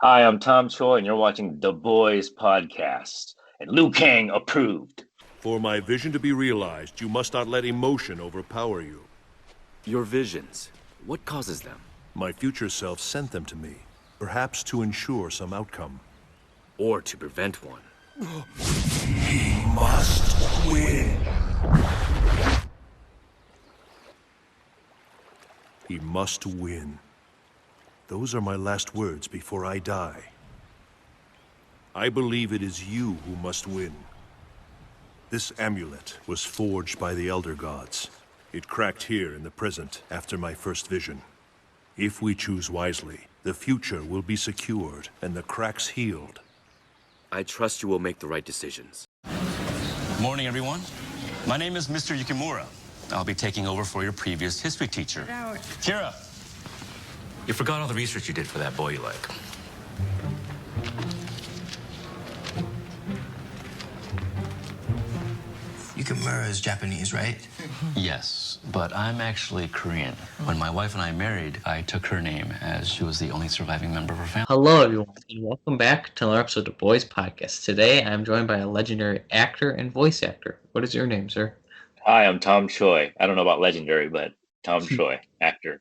Hi, I'm Tom Choi, and you're watching The Boys Podcast. And Liu Kang approved. For my vision to be realized, you must not let emotion overpower you. Your visions. What causes them? My future self sent them to me, perhaps to ensure some outcome. Or to prevent one? He must win. He must win. Those are my last words before I die. I believe it is you who must win. This amulet was forged by the Elder Gods. It cracked here in the present after my first vision. If we choose wisely, the future will be secured and the cracks healed. I trust you will make the right decisions. Morning, everyone. My name is Mr. Yukimura. I'll be taking over for your previous history teacher. Kira, you forgot all the research you did for that boy you like. Yukimura is Japanese, right? Yes, but I'm actually Korean. When my wife and I married, I took her name as she was the only surviving member of her family. Hello, everyone, and welcome back to another episode of The Boys Podcast. Today, I'm joined by a legendary actor and voice actor. What is your name, sir? Hi, I'm Tom Choi. I don't know about legendary, but Tom Choi, actor.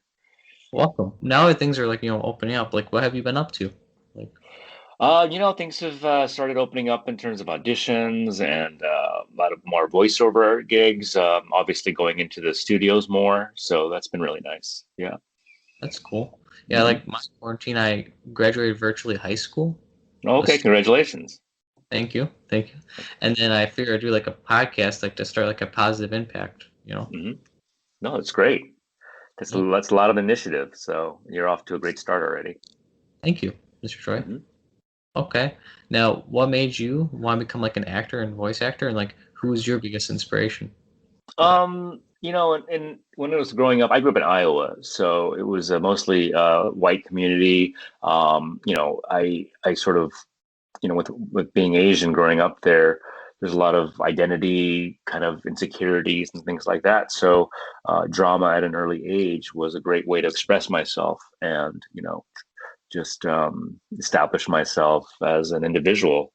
Welcome. Now that things are opening up, what have you been up to? Things have started opening up in terms of auditions and a lot of more voiceover gigs. Obviously, going into the studios more, so that's been really nice. Yeah. That's cool. Yeah, my quarantine, I graduated virtually high school. Okay, congratulations. Thank you. And then I figured I'd do a podcast, to start a positive impact, hmm No, it's great. That's Yeah. that's a lot of initiative. So you're off to a great start already. Thank you, Mr. Troy. Mhm. Okay. Now, what made you want to become an actor and voice actor, and who was your biggest inspiration? And when I was growing up, I grew up in Iowa, so it was a mostly white community. I sort of, with being Asian growing up there, there's a lot of identity kind of insecurities and things like that. So drama at an early age was a great way to express myself and, just establish myself as an individual,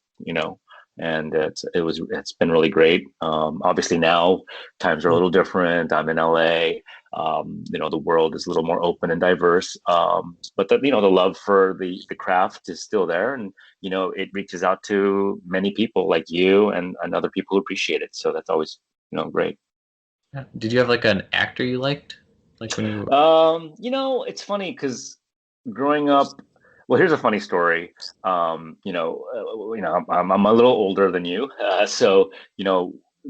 and it's been really great. Obviously now times are a little different. I'm in LA. The world is a little more open and diverse. But the love for the craft is still there, and it reaches out to many people like you and other people who appreciate it. So that's always great. Yeah. Did you have an actor you liked, when you were? It's funny because growing up, well, here's a funny story. I'm a little older than you, so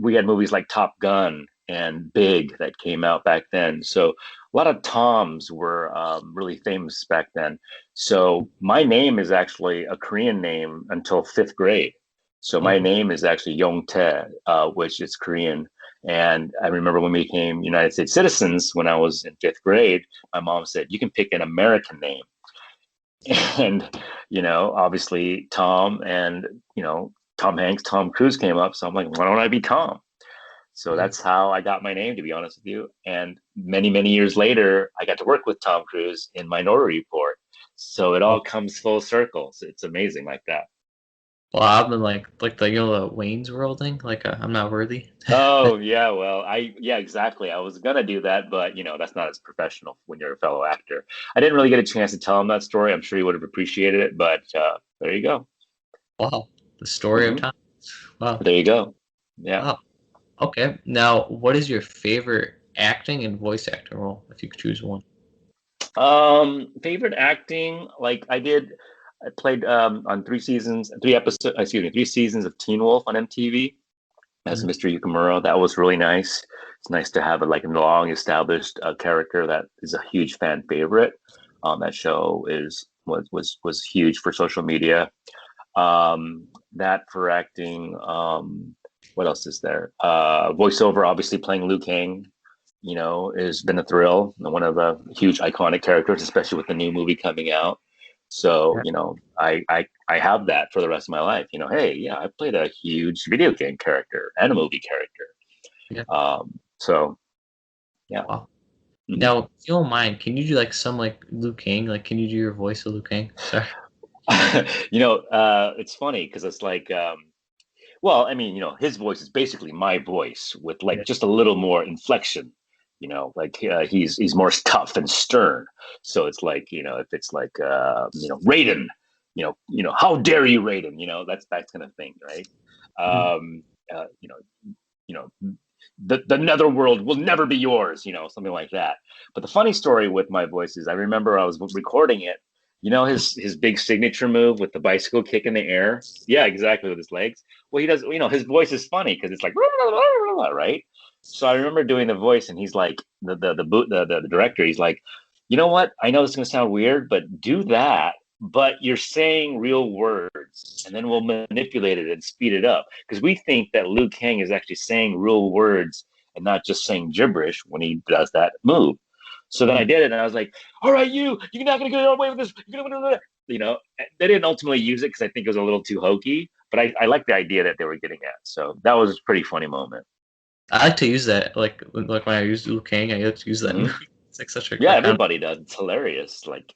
we had movies like Top Gun and Big that came out back then. So a lot of Toms were really famous back then. So my name is actually a Korean name until fifth grade. So my name is actually Yongtae, which is Korean. And I remember when we became United States citizens when I was in fifth grade, my mom said, you can pick an American name. And, obviously Tom and, Tom Hanks, Tom Cruise came up. So I'm like, why don't I be Tom? So that's how I got my name, to be honest with you. And many, many years later, I got to work with Tom Cruise in Minority Report. So it all comes full circle. So it's amazing like that. Well, I've been the Wayne's World thing, I'm not worthy. Oh yeah, well, yeah, exactly. I was gonna do that, but that's not as professional when you're a fellow actor. I didn't really get a chance to tell him that story. I'm sure he would have appreciated it, but there you go. Wow, the story of hmm time. Wow, There you go. Yeah. wow. Okay, now what is your favorite acting and voice acting role, if you could choose one? Favorite acting, I played on three seasons of Teen Wolf on MTV as Mhm. Mr. Yukimura. That was really nice. It's nice to have a long established character that is a huge fan favorite. That show was huge for social media. That for acting. What else is there? Voiceover, obviously playing Liu Kang, has been a thrill. One of the huge iconic characters, especially with the new movie coming out. So, Yeah. I have that for the rest of my life. Hey, yeah, I played a huge video game character and a movie character. Yeah. So yeah. Wow. Mhm. Now, if you don't mind, can you do some Liu Kang? Can you do your voice of Liu Kang? Sorry. It's funny because it's like, well, I mean, his voice is basically my voice with like Yeah. just a little more inflection. Like he's more tough and stern. So it's like, if it's like, Raiden, how dare you, Raiden? That's kind of thing, right? Mm. Um, uh, you know, you know, the netherworld will never be yours, something like that. But the funny story with my voice is I remember I was recording it. His big signature move with the bicycle kick in the air. Yeah, exactly, with his legs. Well, he does. His voice is funny because it's like right. So I remember doing the voice, and he's like the director. He's like, you know what? I know this is gonna sound weird, but do that. But you're saying real words, and then we'll manipulate it and speed it up because we think that Liu Kang is actually saying real words and not just saying gibberish when he does that move. So then I Mm. did it, and I was like, "All right, you're not gonna get away with this. You're gonna." They didn't ultimately use it because I think it was a little too hokey, but I like the idea that they were getting at. So that was a pretty funny moment. I like to use that, like when I use Liu Kang, I like to use that. Hmm. It's like such a Yeah, kind of, everybody does. It's hilarious. Like,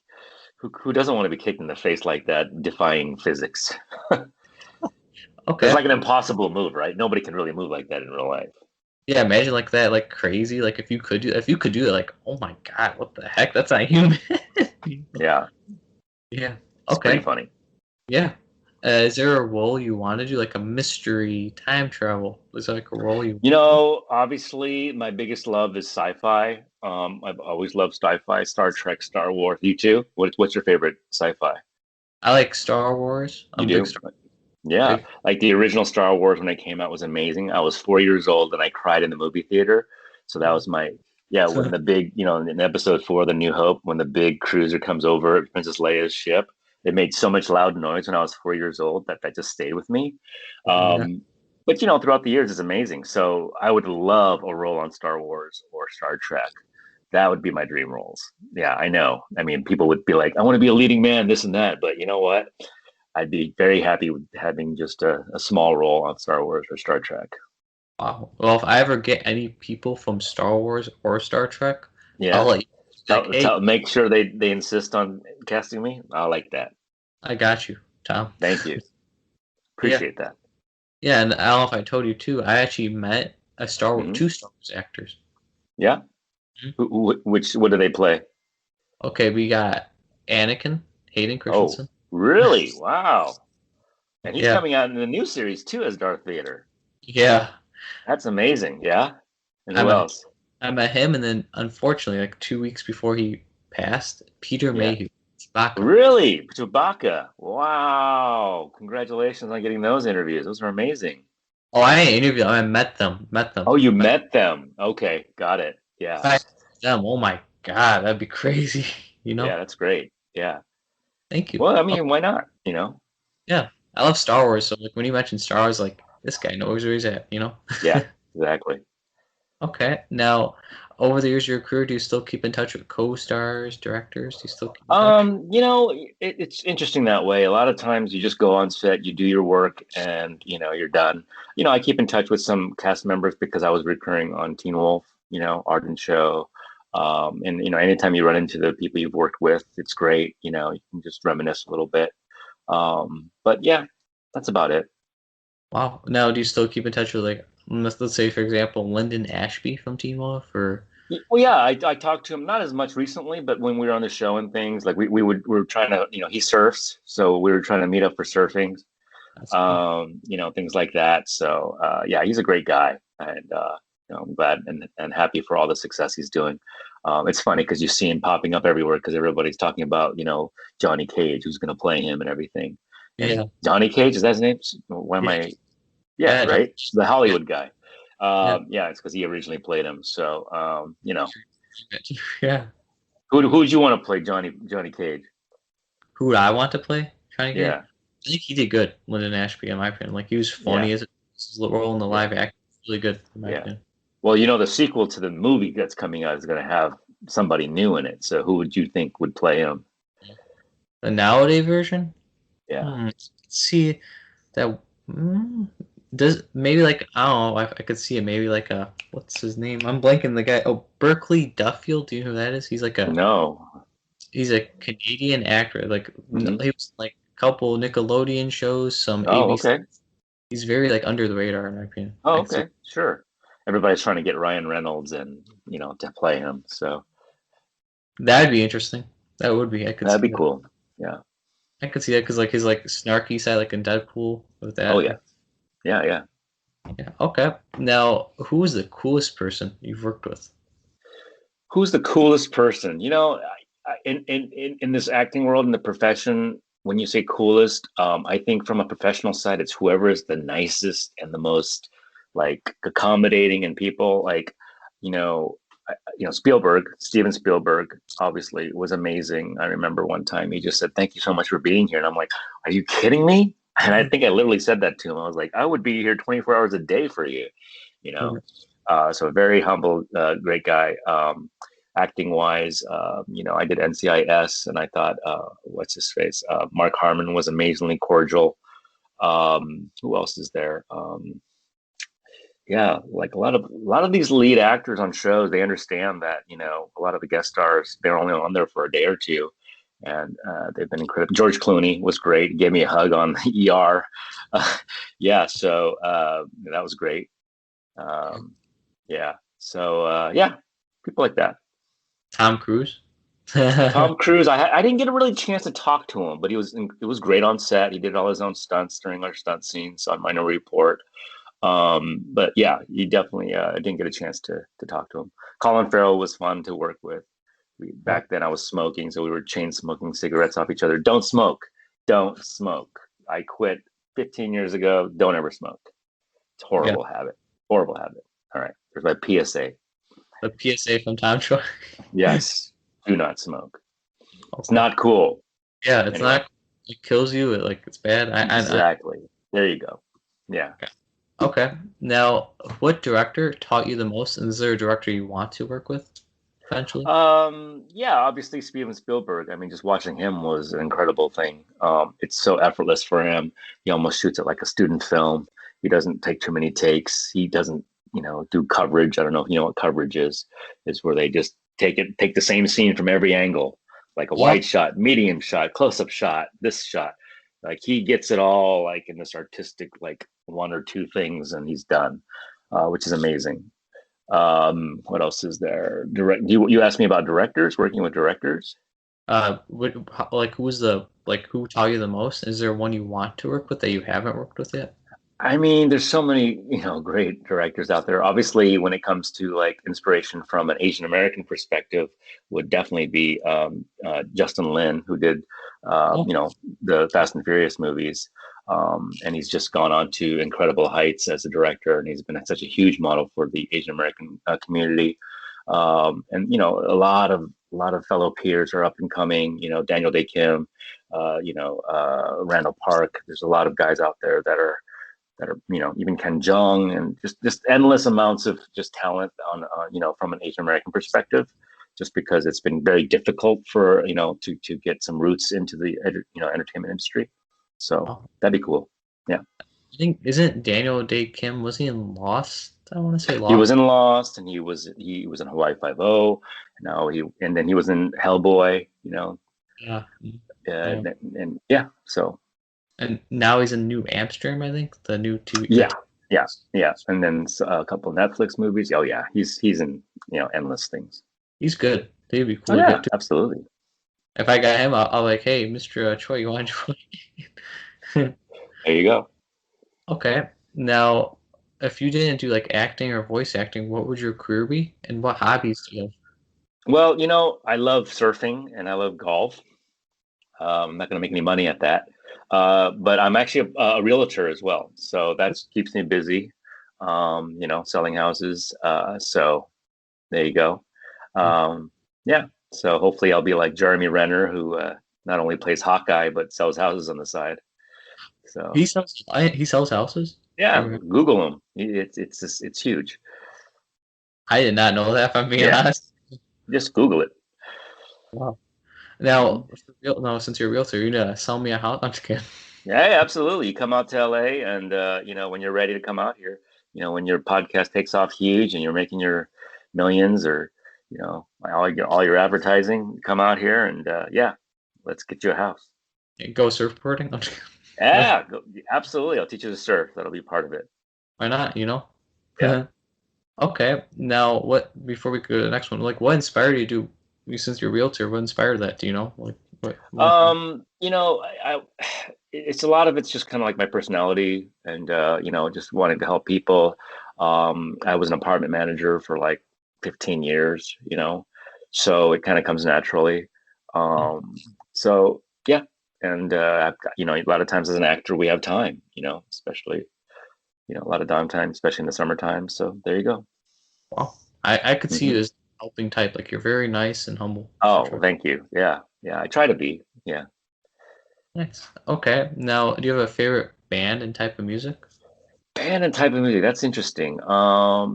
who doesn't want to be kicked in the face like that, defying physics? It's okay. like an impossible move, right? Nobody can really move like that in real life. Yeah, imagine like that, like crazy. Like if you could do that, like oh my god, what the heck? That's not human. Yeah, Yeah. it's pretty Okay. funny. Yeah. Is there a role you want to do, like a mystery time travel? Is there like a role you want to do? Obviously, my biggest love is sci-fi. I've always loved sci-fi, Star Trek, Star Wars. You too? What's your favorite sci-fi? I like Star Wars. You I'm a big do? Star Yeah, big. like the original Star Wars when it came out was amazing. I was 4 years old and I cried in the movie theater. So that was my yeah. When the big, in episode 4, The New Hope, when the big cruiser comes over Princess Leia's ship, it made so much loud noise when I was 4 years old that just stayed with me. Yeah. But throughout the years, it's amazing. So I would love a role on Star Wars or Star Trek. That would be my dream roles. Yeah, I know. I mean, people would be like, I want to be a leading man, this and that. But you know what? I'd be very happy with having just a small role on Star Wars or Star Trek. Wow. Well, if I ever get any people from Star Wars or Star Trek, I'll Yeah. let you be like, hey, Make sure they insist on casting me. I like that. I got you, Tom. Thank you. Yeah. Appreciate that. Yeah, and I don't know if I told you too. I actually met Hmm. two Star Wars actors. Yeah. Mhm. What do they play? Okay, we got Anakin, Hayden Oh, Christensen. really? Wow. And he's Yeah. coming out in the new series too as Darth Vader. Yeah. That's amazing. Yeah. And I who met else? I met him, and then unfortunately, like 2 weeks before he passed, Peter Yeah. Mayhew, Chewbacca. Really? Chewbacca. Wow. Congratulations on getting those interviews. Those are amazing. Oh, I didn't interview them. I met them. Met them. Oh, you Met met them. Okay, got it. Yeah. them. Oh my God, that'd be crazy. You Yeah, know? that's great. Yeah. Thank you. Well, I Oh, mean, why not? yeah. I love Star Wars, so like when you mention Star Wars, like this guy knows where he's at. You know? Yeah, exactly. Okay. Now, over the years of your career, do you still keep in touch with co-stars, directors? Do you still keep in touch? It's interesting that way. A lot of times you just go on set, you do your work, and you're done. I keep in touch with some cast members because I was recurring on Teen Wolf, Arden Show. And anytime you run into the people you've worked with, it's great. You can just reminisce a little bit. But yeah, that's about it. Wow. Now, do you still keep in touch with like let's say for example, Lyndon Ashby from Teen Wolf, or Well, yeah, I talked to him not as much recently, but when we were on the show and things, like we were trying to, he surfs, so we were trying to meet up for surfing, that's cool. things like that. So yeah, he's a great guy, and I'm glad and happy for all the success he's doing. It's funny because you see him popping up everywhere because everybody's talking about Johnny Cage, who's going to play him and everything. And Yeah. Johnny Cage, is that his name? Why am Yeah. I? Yeah, Yeah. right. The Yeah. Hollywood guy. Yeah. Yeah, it's because he originally played him. So Yeah. who would you want to play Johnny Cage? Who would I want to play? Trying to get. Yeah, I think he did good, Lyndon Ashby, in my opinion. Like he was yeah, funny as his role in the yeah, live action. Really good, in my yeah. opinion. Well, the sequel to the movie that's coming out is going to have somebody new in it. So who would you think would play him? The nowadays version. Yeah. Let's see that. mm, does maybe like I don't know. I could see it. Maybe like a what's his name? I'm blanking the guy. Oh, Berkeley Duffield. Do you know who that is? He's like a No. he's a Canadian actor. Like Hmm. he was like couple Nickelodeon shows, some Oh, ABC. okay. He's very like under the radar in my opinion. Oh, I can see. okay. Sure. Everybody's trying to get Ryan Reynolds and to play him. So That'd be interesting. That would be. I could that'd see be that. cool. Yeah. I could see that because like his like snarky side, like in Deadpool, with Oh, that. yeah. Yeah, yeah. Yeah. Okay. Now, who's the coolest person you've worked with? Who's the coolest person? In this acting world, in the profession, when you say coolest, I think from a professional side, it's whoever is the nicest and the most like accommodating and people like, you know, Spielberg, Steven Spielberg, obviously was amazing. I remember one time he just said, "Thank you so much for being here," and I'm like, "Are you kidding me?" And I think I literally said that to him. I was like, "I would be here 24 hours a day for you," you know. So very humble, great guy. Acting wise, I did NCIS, and I thought, what's his face? Mark Harmon was amazingly cordial. Who else is there? Yeah, like a lot of these lead actors on shows, they understand that a lot of the guest stars, they're only on there for a day or two, and they've been incredible. George Clooney was great. He gave me a hug on the ER. Yeah, so that was great. Um, yeah, so yeah, people like that. Tom Cruise. Tom Cruise, I didn't get a really chance to talk to him, but it was great on set. He did all his own stunts during our stunt scenes on Minority Report. But yeah, you definitely didn't get a chance to talk to him. Colin Farrell was fun to work with. Back then I was smoking, so we were chain smoking cigarettes off each other. Don't smoke. Don't smoke. I quit 15 years ago. Don't ever smoke. It's a Yeah. horrible habit. Horrible habit. All right. There's my PSA. The PSA from Tom Choi. Yes. Do not smoke. It's Okay. not cool. Yeah, it's Anyway. not. It kills you. It's bad. Exactly. There you go. Yeah. Okay. Now, what director taught you the most, and is there a director you want to work with eventually? Yeah, obviously Steven Spielberg. I mean, just watching him was an incredible thing. It's so effortless for him. He almost shoots it like a student film. He doesn't take too many takes. He doesn't, do coverage. I don't know if you know what coverage is. Is where they just take the same scene from every angle, like a Yep. wide shot, medium shot, close up shot, this shot. Like he gets it all like in this artistic, like one or two things, and he's done, which is amazing. What else is there? You asked me about directors, working with directors. Who's the who taught you the most? Is there one you want to work with that you haven't worked with yet? I mean, there's so many, great directors out there. Obviously, when it comes to like inspiration from an Asian American perspective, would definitely be Justin Lin, who did, Oh, the Fast and Furious movies, and he's just gone on to incredible heights as a director, and he's been such a huge model for the Asian American community. And a lot of fellow peers are up and coming. Daniel Day Kim, Randall Park. There's a lot of guys out there that are even Ken Jeong, and just endless amounts of just talent on from an Asian American perspective, just because it's been very difficult for to get some roots into the entertainment industry. So oh. that'd be cool. Yeah, I think isn't Daniel Day Kim, was he in Lost? I want to say he was Lost. in Lost, and he was in Hawaii Five O. And then he was in Hellboy. Yeah. Yeah. And yeah, so And now he's in New Amsterdam, I think, the new TV. yeah, yeah, yeah, and then a couple of Netflix movies. Oh yeah, he's in endless things. He's good. He'd be Oh cool to yeah, get to. absolutely. If I got him, I'll like, hey, Mr. Choi, you want to join? There you go. Okay. Now, if you didn't do like acting or voice acting, what would your career be, and what hobbies do you have? Well, I love surfing and I love golf. I'm not going to make any money at that, but I'm actually a realtor as well, so that keeps me busy. Selling houses. So there you go. Yeah. So hopefully I'll be like Jeremy Renner, who not only plays Hawkeye but sells houses on the side. So He sells houses? yeah, Or- Google him. It's huge. I did not know that, if I'm being Yeah, honest. just Google it. Wow. Mhm. Now, no, since you're a realtor, you're gonna sell me a house. I'm just kidding. Yeah, absolutely. You come out to LA, and when you're ready to come out here, when your podcast takes off huge and you're making your millions, or all your advertising, come out here and yeah, let's get you a house. Go surfboarding? Yeah, absolutely. I'll teach you to surf. That'll be part of it. Why not, you know? Yeah. Okay. Now, what before we go to the next one, like what inspired you to since you're a realtor, what inspired that? Do you know? Like what It's a lot of it's just kind of like my personality and just wanting to help people. I was an apartment manager for like 15 years, so it kind of comes naturally. Um, so yeah, and I've got, a lot of times as an actor we have time, especially a lot of downtime, especially in the summertime. So there you go. Wow. I could see Hmm. you as helping type. Like you're very nice and humble for Oh, sure. thank you. Yeah, yeah, I try to be. Yeah. Nice. Okay. Now, do you have a favorite band and type of music? Band and type of music, that's interesting. I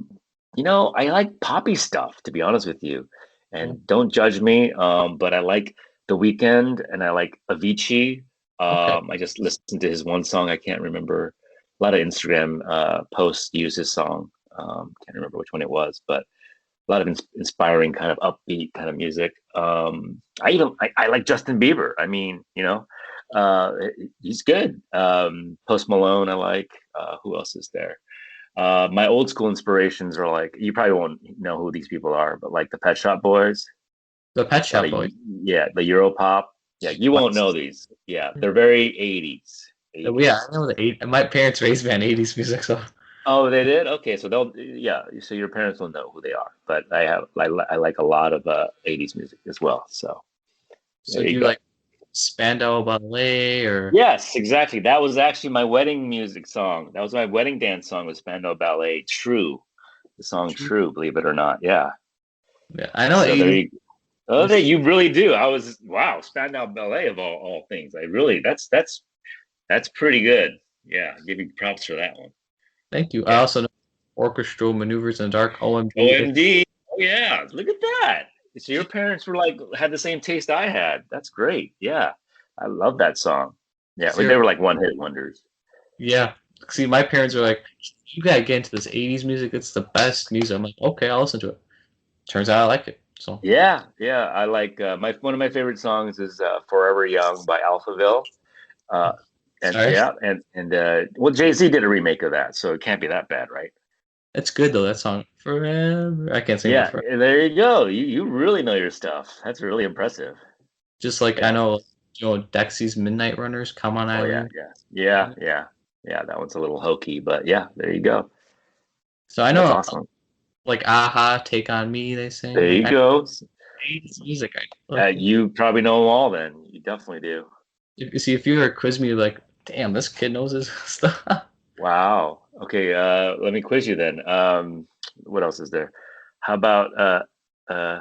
like poppy stuff, to be honest with you. Yeah. And don't judge me, but I like The Weeknd and I like Avicii. Okay. I just listened to his one song. I can't remember. A lot of Instagram posts use his song. Can't remember which one it was, but a lot of inspiring kind of upbeat kind of music. I like Justin Bieber. I mean, uh, he's good. Post Malone, I like. Who else is there? My old school inspirations are like you probably won't know who these people are, but like the Pet Shop Boys, The Pet a lot Shop of Boys. yeah, the Europop. Yeah, you won't What? know these. Yeah, they're very 80s. Yeah, 80s. I know the eight. My parents raised me on '80s music, so Oh, they did? Okay, so yeah, so your parents will know who they are. But I like a lot of 80s music as well. So so there do you you go. like Spandau Ballet or Yes, exactly. That was actually my wedding music song. That was my wedding dance song with Spandau Ballet. True. The song True? True, believe it or not. Yeah. Yeah, I know So there '80s. you Oh, there you really do. I was wow, Spandau Ballet of all things. I really that's pretty good. Yeah, give you props for that one. Thank you. I Yeah. also know Orchestral Maneuvers in the Dark, OMG. OMD. Oh yeah, look at that. So your parents were like had the same taste I had. That's great. Yeah. I love that song. Yeah, they were like one hit wonders. Yeah. See, my parents are like, you gotta get into this '80s music. It's the best music. I'm like, okay, I'll listen to it. Turns out I like it. So, Yeah, yeah. I like my one of my favorite songs is "Forever Young" by Alphaville. Uh, and sorry. yeah, and well, Jay-Z did a remake of that, so it can't be that bad, right? It's good though. That song, Forever. I can't sing about Yeah, forever. there you go. You really know your stuff. That's really impressive. Just like I Yeah. know, Dexy's Midnight Runners, Come on Oh yeah, Eileen. yeah, yeah, yeah, yeah. That one's a little hokey, but yeah, there you go. So I That's know, awesome. like Aha, Take on Me, they There sing. Like you I go. '80s music. I like. You probably know them all then. You definitely do. If, you see, if you ever quiz me, you're like, damn, this kid knows his stuff. Wow. Okay, let me quiz you then. What else is there? How about uh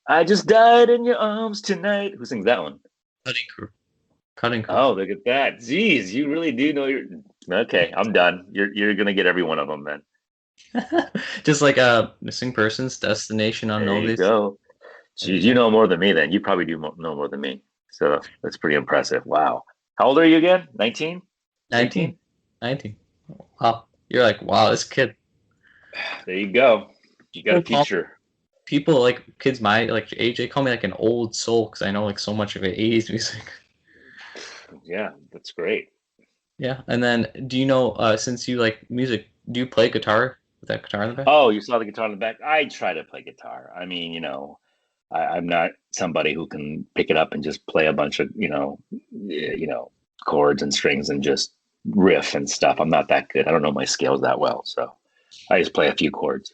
I just died in your arms tonight. Who sings that one? Cutting crew. Cutting crew. Oh, look at that. Jeez, you really do know your Okay, I'm done. You're gonna get every one of them then. Just like Missing Persons, Destination There Unknown. you This. go. There you Jeez, you go. know more than me then. You probably know more than me. So that's pretty impressive. Wow. How old are you again? 19? 19. 18? 19. Wow. You're like, wow, this kid. There you go. You got a People call future. people like kids my like age. They call me like an old soul because I know like so much of it '80s music. Yeah, that's great. Yeah. And then, do you know since you like music, do you play guitar with that guitar in the back? Oh, you saw the guitar in the back? I try to play guitar. I mean, I'm not somebody who can pick it up and just play a bunch of, chords and strings and just riff and stuff. I'm not that good. I don't know my scales that well. So I just play a few chords.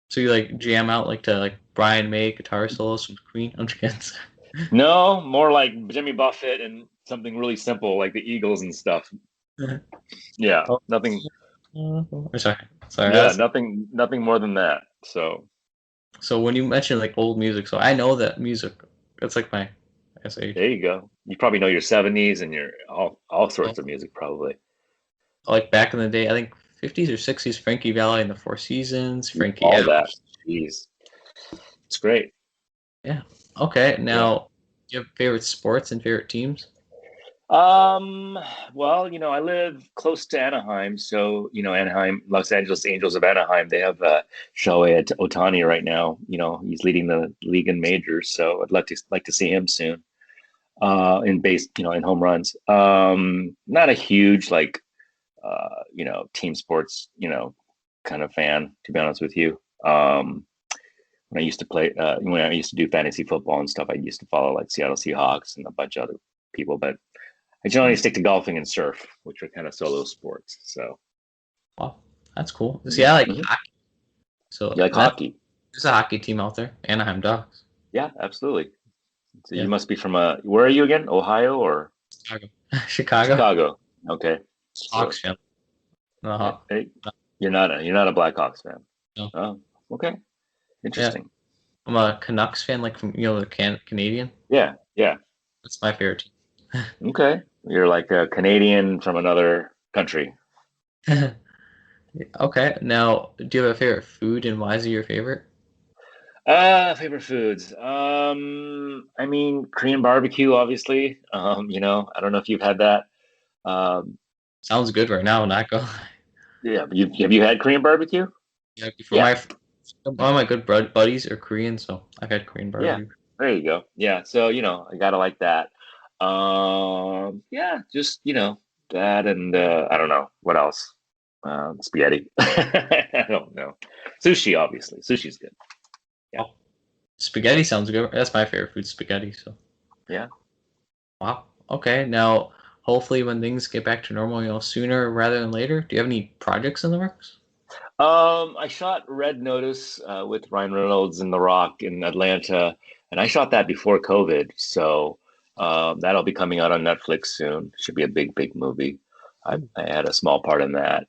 So you like jam out like to like Brian May guitar solos from Queen? I'm just kidding. No, more like Jimmy Buffett and something really simple like the Eagles and stuff. Yeah, Oh, nothing. sorry. Sorry. Yeah, nothing more than that. So So when you mention like old music, so I know that music. It's like my, I guess age. there you go. You probably know your 70s and your all Oh, sorts of music probably. like back in the day, I think '50s or '60s, Frankie Valli and the Four Seasons, Frankie All Apple. that. Jeez, it's great. Yeah. Okay. Yeah. Now, do you have favorite sports and favorite teams? Um, well, I live close to Anaheim, so Anaheim, Los Angeles Angels of Anaheim, they have Shohei Ohtani right now. He's leading the league in majors, so I'd like to see him soon. in base, in home runs. Not a huge team sports, kind of fan, to be honest with you. When I used to play, when I used to do fantasy football and stuff, I used to follow like Seattle Seahawks and a bunch of other people, but I generally stick to golfing and surf, which are kind of solo sports. So, Wow, that's cool. See, I like Mhm. hockey. So You like that hockey? there's a hockey team out there, Anaheim Ducks. Yeah, absolutely. So you Yeah, must be from where are you again? Ohio or Chicago. Chicago Chicago? Okay. So Hawks fan. Uh-huh. hey, you're not a Blackhawks fan. No. Oh, okay. Yeah, Interesting. I'm a Canucks fan, like from the Canadian. Yeah, yeah. That's my favorite Okay. You're like a Canadian from another country. team. Okay, now do you have a favorite food, and why is it your favorite? Favorite foods. I mean, Korean barbecue, obviously. I don't know if you've had that. Um, Sounds good right now, not go. yeah, have you had Korean barbecue? Yeah, for Yeah, my one of my good buddies are Korean, so I've had Korean yeah. barbecue. There you go. Yeah, so I gotta like that. Yeah, just that, and I don't know what else. Spaghetti. I don't know. Sushi, obviously. Sushi's good. Yeah, Oh, spaghetti sounds good. That's my favorite food, spaghetti. So yeah. wow. Okay, now hopefully when things get back to normal, sooner rather than later. Do you have any projects in the works? I shot Red Notice with Ryan Reynolds and The Rock in Atlanta, and I shot that before COVID, so that'll be coming out on Netflix soon. Should be a big, big movie. I had a small part in that.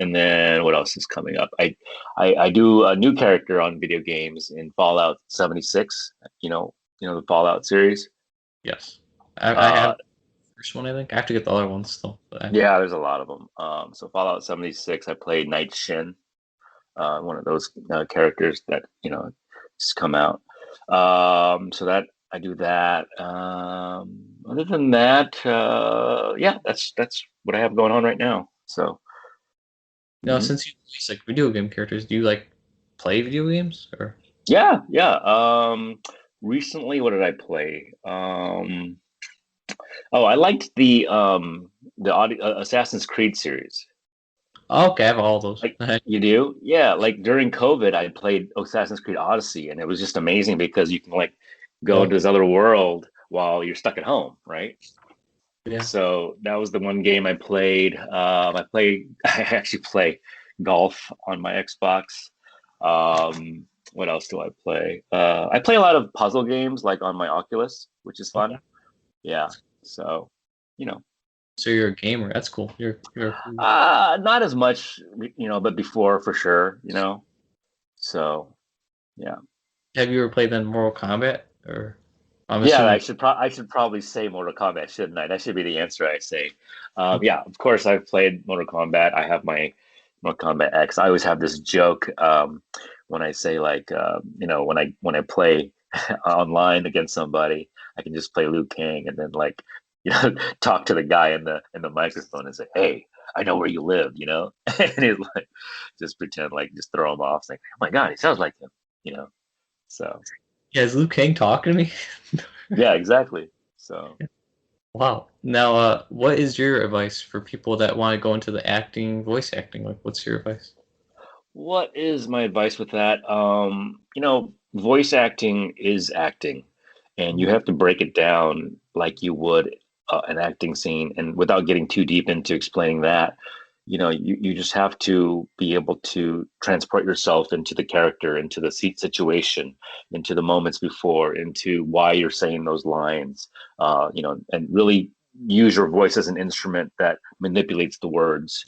And then what else is coming up? I do a new character on video games in Fallout 76. The Fallout series. Yes, I have Uh, the first one. I think I have to get the other ones still. yeah, there's a lot of them. So Fallout 76, I played Night Shin, one of those characters that just come out. So that I do that. Other than that, yeah, that's what I have going on right now. So Now, mhm. since you use like video game characters, do you like play video games or? Yeah, yeah. Recently, what did I play? Oh, I liked the Assassin's Creed series. Oh, okay, I have all those. Like you do? Yeah, like during COVID, I played Assassin's Creed Odyssey, and it was just amazing because you can like go into Oh, this other world while you're stuck at home, right? yeah. So that was the one game I played. I actually play golf on my Xbox. What else do I play? I play a lot of puzzle games like on my Oculus, which is Okay. fun. Yeah. So, you know, So you're a gamer. That's cool. You're not as much, but before for sure. So, yeah. Have you ever played then Mortal Kombat or? I'm Yeah, assuming. I should probably say Mortal Kombat, shouldn't I? That should be the answer I say. Yeah, of course I've played Mortal Kombat. I have my Mortal Kombat X. I always have this joke when I say like when I play online against somebody, I can just play Liu Kang and then like talk to the guy in the microphone and say, "Hey, I know where you live," and he's like just pretend like just throw him off, saying, "Oh my God, he sounds like him." So. Yeah, is Liu Kang talking to me? Yeah, exactly. So, Wow. Now, what is your advice for people that want to go into the voice acting? Like, what's your advice? what is my advice with that? Voice acting is acting, and you have to break it down like you would an acting scene. And without getting too deep into explaining that, you just have to be able to transport yourself into the character, into the seat situation, into the moments before, into why you're saying those lines, and really use your voice as an instrument that manipulates the words,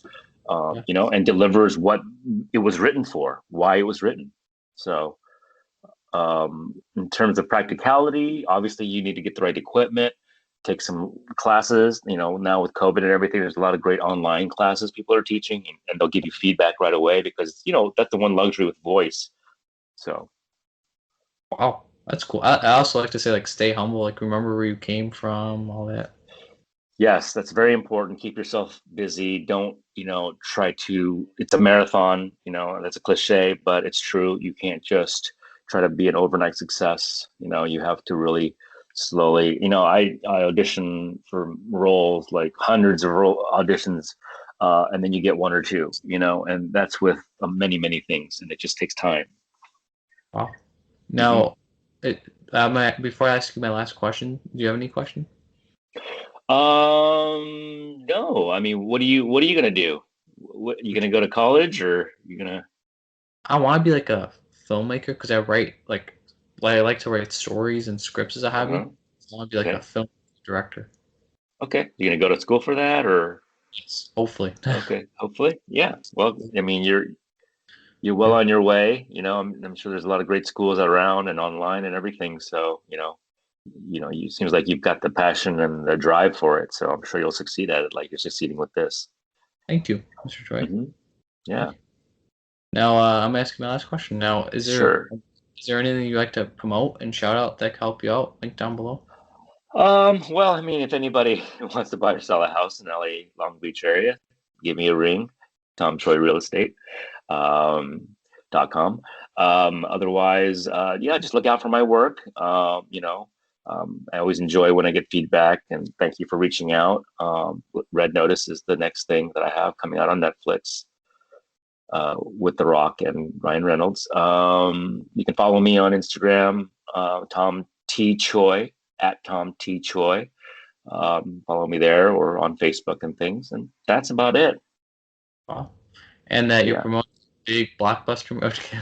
Yeah. and delivers what it was written for, why it was written. So, in terms of practicality, obviously you need to get the right equipment, take some classes. Now with COVID and everything, there's a lot of great online classes people are teaching, and they'll give you feedback right away because that's the one luxury with voice. So Wow, that's cool. I also like to say like stay humble, like remember where you came from, all that. yes, that's very important. Keep yourself busy. Don't try to. It's a marathon. That's a cliche, but it's true. You can't just try to be an overnight success. You have to really slowly. I audition for roles, like hundreds of auditions, and then you get one or two, and that's with many things, and it just takes time. Wow. Hmm. Now, before I ask you my last question, do you have any question? No. I mean, what are you gonna do? What, you gonna go to college, or you gonna? I want to be like a filmmaker because I write I like to write stories and scripts as a hobby. Uh-huh. I want to be like a Okay. film director. Okay. You gonna go to school for that, or? Yes. Hopefully. Okay. Hopefully. Yeah. Well, I mean, you're well Yeah. on your way. I'm sure there's a lot of great schools around and online and everything. So, you seems like you've got the passion and the drive for it. So I'm sure you'll succeed at it, like you're succeeding with this. Thank you, Mr. Choi. Hmm. Thank Yeah. you. Now, I'm asking my last question. Now, Sure. is there anything you'd like to promote and shout out that can help you out? Link down below. Well, I mean, if anybody wants to buy or sell a house in LA, Long Beach area, give me a ring. Tom Choi Real Estate. Um, .com. Otherwise, yeah, just look out for my work. I always enjoy when I get feedback, and thank you for reaching out. Red Notice is the next thing that I have coming out on Netflix, with The Rock and Ryan Reynolds. You can follow me on Instagram, Tom T Choi, at Tom T Choi. Follow me there, or on Facebook and things, and that's about it. Wow. And that you're Yeah. promoting a big blockbuster movie.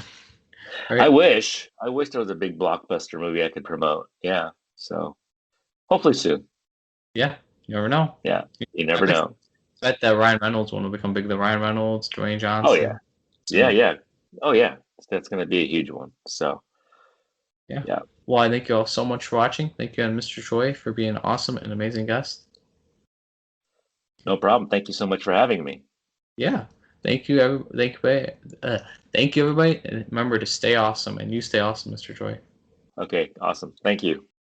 All I right. wish. I wish there was a big blockbuster movie I could promote. Yeah. So hopefully soon. Yeah. You never know. Yeah. You I never know. bet that Ryan Reynolds one will become big. The Ryan Reynolds, Dwayne Oh yeah. Johnson. Yeah, So, yeah. Oh yeah. That's gonna be a huge one. So yeah. yeah. Well, I thank you all so much for watching. Thank you, and Mr. Choi, for being an awesome and amazing guest. No problem. Thank you so much for having me. Yeah. Thank you, thank you, everybody. And remember to stay awesome, and you stay awesome, Mr. Choi. Okay, awesome. Thank you.